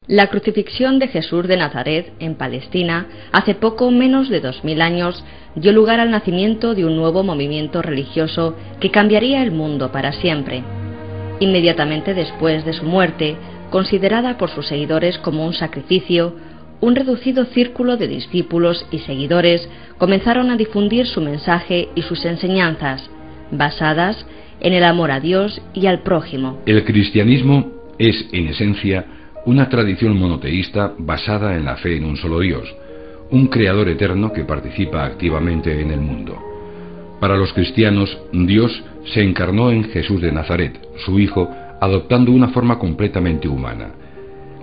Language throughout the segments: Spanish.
La crucifixión de Jesús de Nazaret en Palestina, hace poco menos de 2000 años, dio lugar al nacimiento de un nuevo movimiento religioso que cambiaría el mundo para siempre. Inmediatamente después de su muerte, considerada por sus seguidores como un sacrificio, un reducido círculo de discípulos y seguidores comenzaron a difundir su mensaje y sus enseñanzas, basadas en el amor a Dios y al prójimo. El cristianismo es, en esencia, una tradición monoteísta basada en la fe en un solo Dios, un creador eterno que participa activamente en el mundo. Para los cristianos, Dios se encarnó en Jesús de Nazaret, su Hijo, adoptando una forma completamente humana.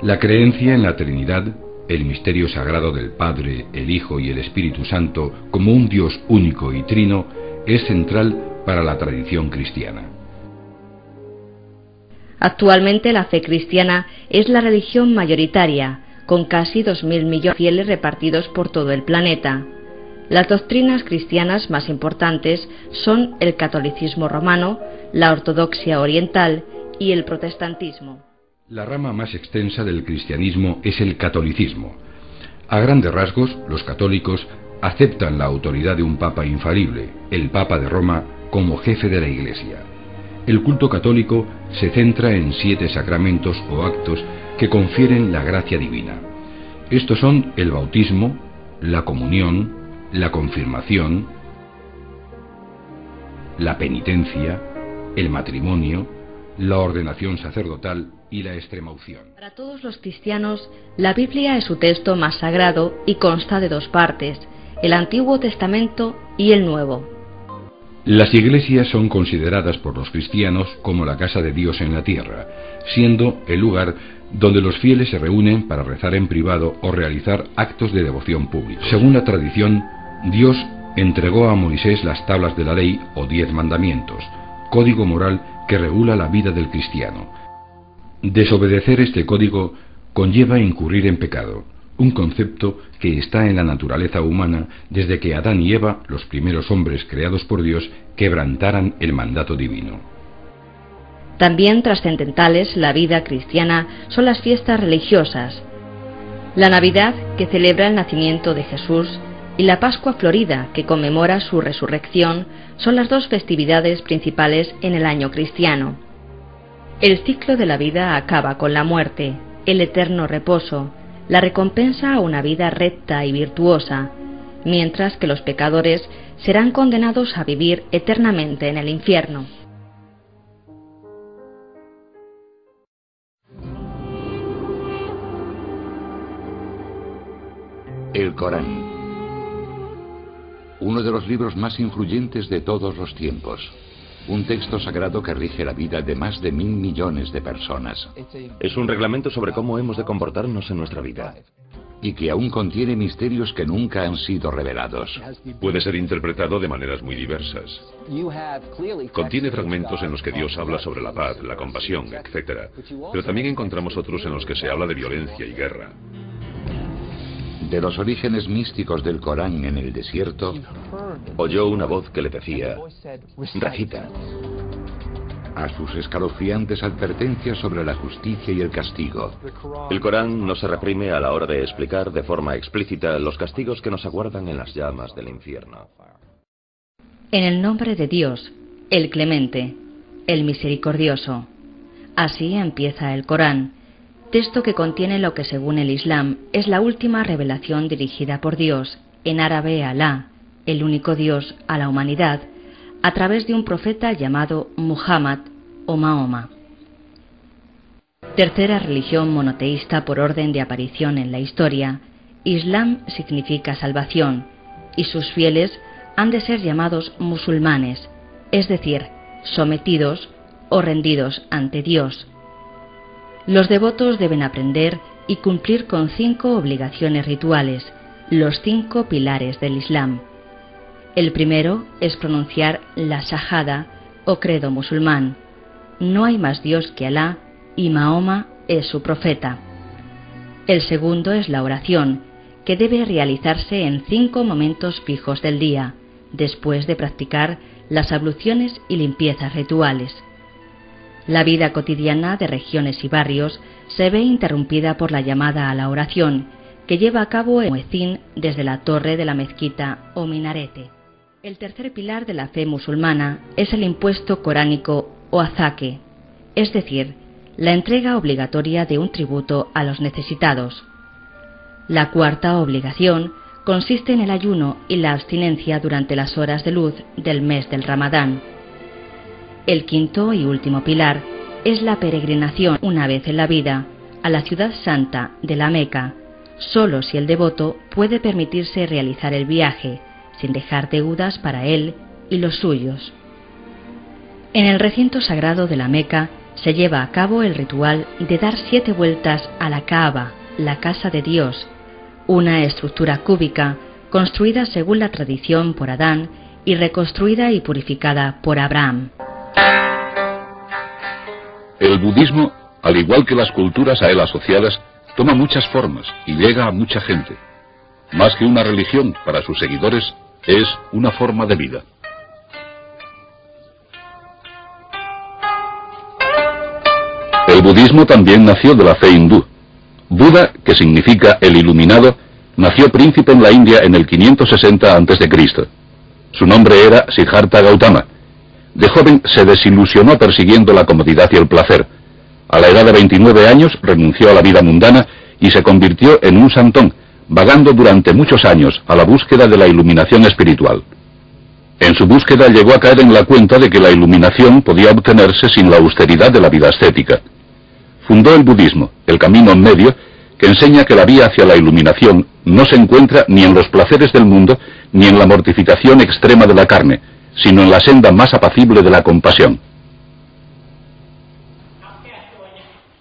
La creencia en la Trinidad, el misterio sagrado del Padre, el Hijo y el Espíritu Santo como un Dios único y trino, es central para la tradición cristiana. Actualmente la fe cristiana es la religión mayoritaria, con casi 2000 millones de fieles repartidos por todo el planeta. Las doctrinas cristianas más importantes son el catolicismo romano, la ortodoxia oriental y el protestantismo. La rama más extensa del cristianismo es el catolicismo. A grandes rasgos, los católicos aceptan la autoridad de un papa infalible, el Papa de Roma, como jefe de la Iglesia. El culto católico se centra en 7 sacramentos o actos que confieren la gracia divina. Estos son el bautismo, la comunión, la confirmación, la penitencia, el matrimonio, la ordenación sacerdotal y la extremaunción. Para todos los cristianos, la Biblia es su texto más sagrado y consta de 2 partes, el Antiguo Testamento y el Nuevo. Las iglesias son consideradas por los cristianos como la casa de Dios en la tierra, siendo el lugar donde los fieles se reúnen para rezar en privado o realizar actos de devoción pública. Según la tradición, Dios entregó a Moisés las tablas de la ley o 10 mandamientos, código moral que regula la vida del cristiano. Desobedecer este código conlleva incurrir en pecado, un concepto que está en la naturaleza humana desde que Adán y Eva, los primeros hombres creados por Dios, quebrantaran el mandato divino. También trascendentales la vida cristiana son las fiestas religiosas. La Navidad, que celebra el nacimiento de Jesús, y la Pascua Florida, que conmemora su resurrección, son las 2 festividades principales en el año cristiano. El ciclo de la vida acaba con la muerte, el eterno reposo, la recompensa a una vida recta y virtuosa, mientras que los pecadores serán condenados a vivir eternamente en el infierno. El Corán, uno de los libros más influyentes de todos los tiempos. Un texto sagrado que rige la vida de más de 1000 millones de personas. Es un reglamento sobre cómo hemos de comportarnos en nuestra vida. Y que aún contiene misterios que nunca han sido revelados. Puede ser interpretado de maneras muy diversas. Contiene fragmentos en los que Dios habla sobre la paz, la compasión, etc. Pero también encontramos otros en los que se habla de violencia y guerra. De los orígenes místicos del Corán en el desierto, oyó una voz que le decía: recita. A sus escalofriantes advertencias sobre la justicia y el castigo. El Corán no se reprime a la hora de explicar de forma explícita los castigos que nos aguardan en las llamas del infierno. En el nombre de Dios, el Clemente, el Misericordioso. Así empieza el Corán, texto que contiene lo que según el Islam es la última revelación dirigida por Dios, en árabe Alá, el único Dios, a la humanidad, a través de un profeta llamado Muhammad o Mahoma. Tercera religión monoteísta por orden de aparición en la historia, Islam significa salvación, y sus fieles han de ser llamados musulmanes, es decir, sometidos o rendidos ante Dios. Los devotos deben aprender y cumplir con 5 obligaciones rituales, los 5 pilares del Islam. El primero es pronunciar la shahada o credo musulmán. No hay más Dios que Alá y Mahoma es su profeta. El segundo es la oración, que debe realizarse en 5 momentos fijos del día, después de practicar las abluciones y limpiezas rituales. La vida cotidiana de regiones y barrios se ve interrumpida por la llamada a la oración, que lleva a cabo el muecín desde la torre de la mezquita o minarete. El tercer pilar de la fe musulmana es el impuesto coránico o azaque, es decir, la entrega obligatoria de un tributo a los necesitados. La cuarta obligación consiste en el ayuno y la abstinencia durante las horas de luz del mes del Ramadán. El quinto y último pilar es la peregrinación una vez en la vida a la ciudad santa de la Meca, solo si el devoto puede permitirse realizar el viaje, sin dejar deudas para él y los suyos. En el recinto sagrado de la Meca se lleva a cabo el ritual de dar 7 vueltas a la Kaaba, la casa de Dios, una estructura cúbica construida según la tradición por Adán y reconstruida y purificada por Abraham. El budismo, al igual que las culturas a él asociadas, toma muchas formas y llega a mucha gente. Más que una religión para sus seguidores, es una forma de vida. El budismo también nació de la fe hindú. Buda, que significa el iluminado, nació príncipe en la India en el 560 a.C. Su nombre era Siddhartha Gautama. De joven se desilusionó persiguiendo la comodidad y el placer. A la edad de 29 años renunció a la vida mundana y se convirtió en un santón, vagando durante muchos años a la búsqueda de la iluminación espiritual. En su búsqueda llegó a caer en la cuenta de que la iluminación podía obtenerse sin la austeridad de la vida ascética. Fundó el budismo, el camino medio, que enseña que la vía hacia la iluminación no se encuentra ni en los placeres del mundo ni en la mortificación extrema de la carne, sino en la senda más apacible de la compasión.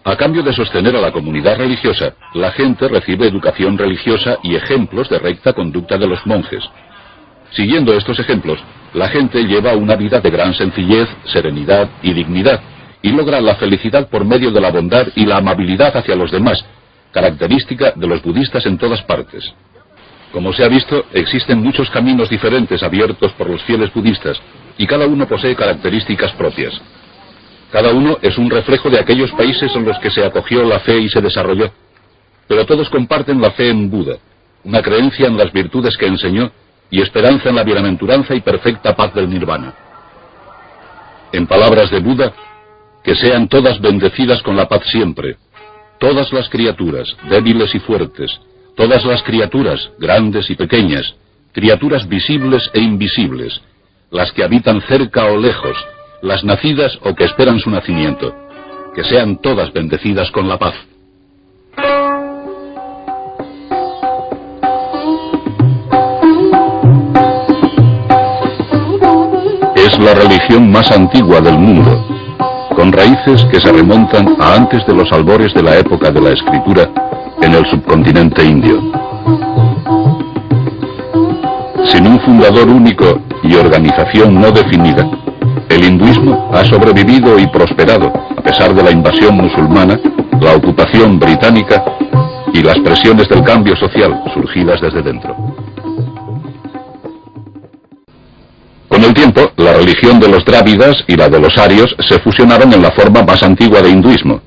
A cambio de sostener a la comunidad religiosa, la gente recibe educación religiosa y ejemplos de recta conducta de los monjes. Siguiendo estos ejemplos, la gente lleva una vida de gran sencillez, serenidad y dignidad, y logra la felicidad por medio de la bondad y la amabilidad hacia los demás, característica de los budistas en todas partes. Como se ha visto, existen muchos caminos diferentes abiertos por los fieles budistas, y cada uno posee características propias. Cada uno es un reflejo de aquellos países en los que se acogió la fe y se desarrolló, pero todos comparten la fe en Buda, una creencia en las virtudes que enseñó y esperanza en la bienaventuranza y perfecta paz del nirvana. En palabras de Buda, que sean todas bendecidas con la paz siempre, todas las criaturas, débiles y fuertes, todas las criaturas, grandes y pequeñas, criaturas visibles e invisibles, las que habitan cerca o lejos, las nacidas o que esperan su nacimiento, que sean todas bendecidas con la paz. Es la religión más antigua del mundo, con raíces que se remontan a antes de los albores de la época de la escritura en el subcontinente indio. Sin un fundador único y organización no definida, el hinduismo ha sobrevivido y prosperado a pesar de la invasión musulmana, la ocupación británica y las presiones del cambio social surgidas desde dentro. Con el tiempo, la religión de los drávidas y la de los arios se fusionaron en la forma más antigua de hinduismo.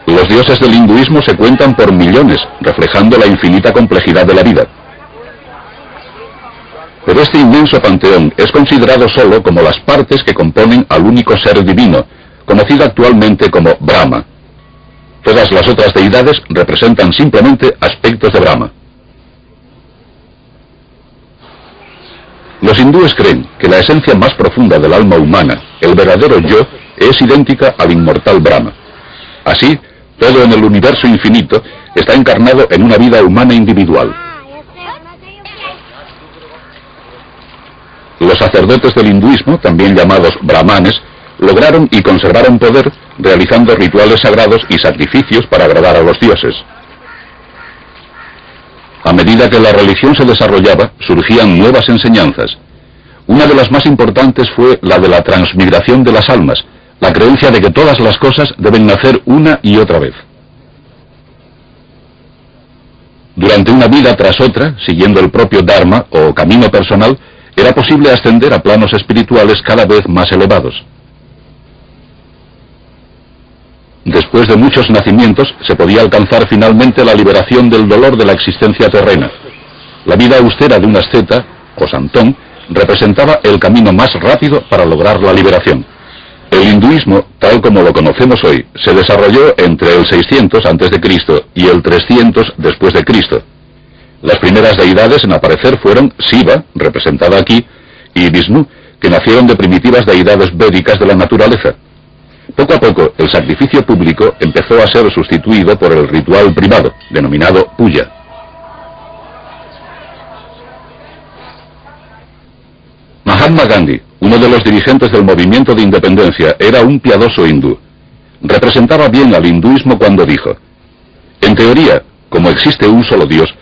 Los dioses del hinduismo se cuentan por millones, reflejando la infinita complejidad de la vida. Pero este inmenso panteón es considerado solo como las partes que componen al único ser divino, conocido actualmente como Brahma. Todas las otras deidades representan simplemente aspectos de Brahma. Los hindúes creen que la esencia más profunda del alma humana, el verdadero yo, es idéntica al inmortal Brahma. Así, todo en el universo infinito está encarnado en una vida humana individual. Los sacerdotes del hinduismo, también llamados brahmanes, lograron y conservaron poder realizando rituales sagrados y sacrificios para agradar a los dioses. A medida que la religión se desarrollaba, surgían nuevas enseñanzas. Una de las más importantes fue la de la transmigración de las almas, la creencia de que todas las cosas deben nacer una y otra vez. Durante una vida tras otra, siguiendo el propio Dharma o camino personal, era posible ascender a planos espirituales cada vez más elevados. después de muchos nacimientos, se podía alcanzar finalmente la liberación del dolor de la existencia terrena. La vida austera de un asceta, o santón, representaba el camino más rápido para lograr la liberación. El hinduismo, tal como lo conocemos hoy, se desarrolló entre el 600 a.C. y el 300 después de Cristo. Las primeras deidades en aparecer fueron Shiva, representada aquí, y Vishnu, que nacieron de primitivas deidades védicas de la naturaleza. Poco a poco, el sacrificio público empezó a ser sustituido por el ritual privado, denominado puja. Mahatma Gandhi, uno de los dirigentes del movimiento de independencia, era un piadoso hindú. Representaba bien al hinduismo cuando dijo: en teoría, como existe un solo Dios,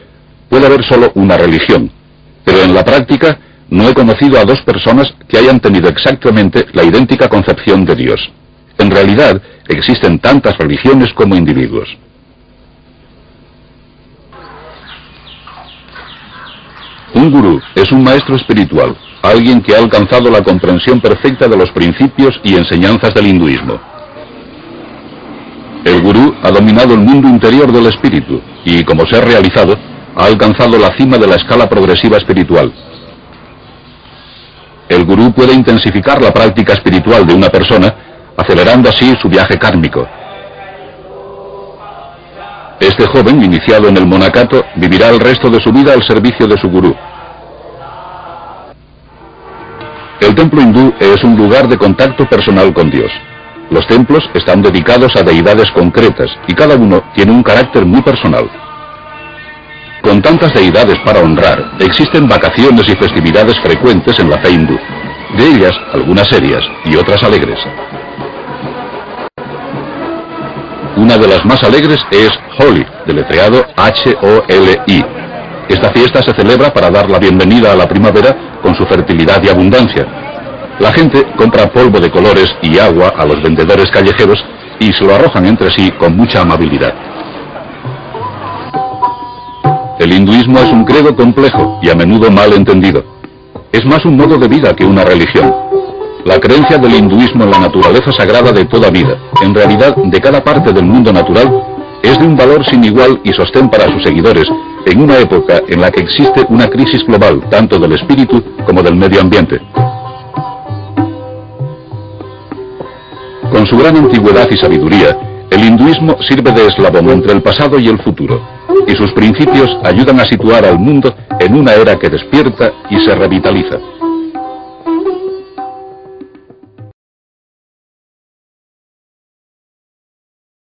puede haber solo una religión, pero en la práctica no he conocido a dos personas que hayan tenido exactamente la idéntica concepción de Dios. En realidad, existen tantas religiones como individuos. Un gurú es un maestro espiritual, alguien que ha alcanzado la comprensión perfecta de los principios y enseñanzas del hinduismo. El gurú ha dominado el mundo interior del espíritu y, como se ha realizado, ha alcanzado la cima de la escala progresiva espiritual. El gurú puede intensificar la práctica espiritual de una persona, acelerando así su viaje kármico. Este joven, iniciado en el monacato, vivirá el resto de su vida al servicio de su gurú. El templo hindú es un lugar de contacto personal con Dios. Los templos están dedicados a deidades concretas y cada uno tiene un carácter muy personal. Con tantas deidades para honrar, existen vacaciones y festividades frecuentes en la fe hindú. De ellas, algunas serias y otras alegres. Una de las más alegres es Holi, deletreado H-O-L-I. Esta fiesta se celebra para dar la bienvenida a la primavera con su fertilidad y abundancia. La gente compra polvo de colores y agua a los vendedores callejeros y se lo arrojan entre sí con mucha amabilidad. El hinduismo es un credo complejo y a menudo mal entendido. Es más un modo de vida que una religión. La creencia del hinduismo en la naturaleza sagrada de toda vida, en realidad de cada parte del mundo natural, es de un valor sin igual y sostén para sus seguidores en una época en la que existe una crisis global tanto del espíritu como del medio ambiente. Con su gran antigüedad y sabiduría, el hinduismo sirve de eslabón entre el pasado y el futuro, y sus principios ayudan a situar al mundo en una era que despierta y se revitaliza.